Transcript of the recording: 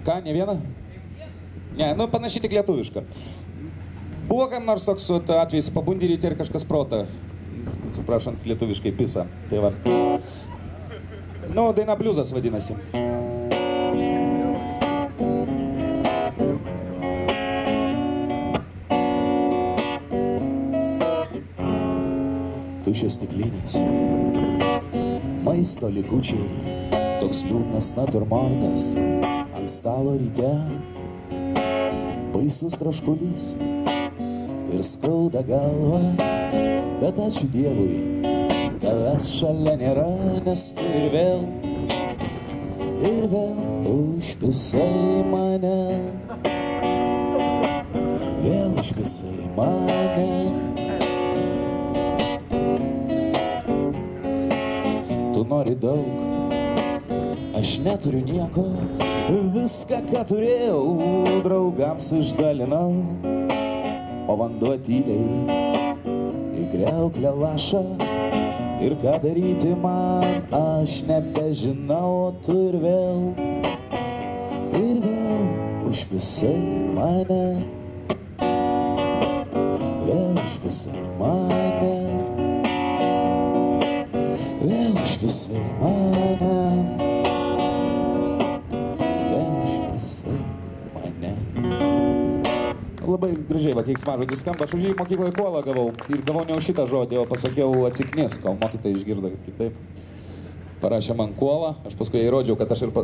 Ką, ne vieną? Ne, nu panašiai tik lietuviška. Buvo kam nors toks atvejais, pabundi ryte ir kažkas protą, atsiprašant, lietuviškai pisa. Tai va. Nu, daina bliuzas vadinasi. Tuščios stiklinės, maisto likučiai, toks liūdnas naturmortas ant stalo ryte, baisus troškulys ir skauda galva, bet ačiū Dievui, tavęs šalia nėra, nes tu ir vėl užpisai mane, vėl užpisai mane. Tu nori daug, aš neturiu nieko, viską, ką turėjau, draugams išdalinau, o vanduo tyliai į kriauklę laša, ir ką daryti man, aš nebežinau, tu ir vėl užpisai mane, vėl užpisai mane. Vėl užpisai mane, vėl užpisai mane. Labai gražiai, va, keiksmažodis skamba. Aš už jį mokykloje kuolą gavau. Ir gavau ne už šitą žodį, o pasakiau atsiknis, kol mokytojai išgirdo kitaip. Parašė man kuolą, aš paskui įrodžiau, kad aš ir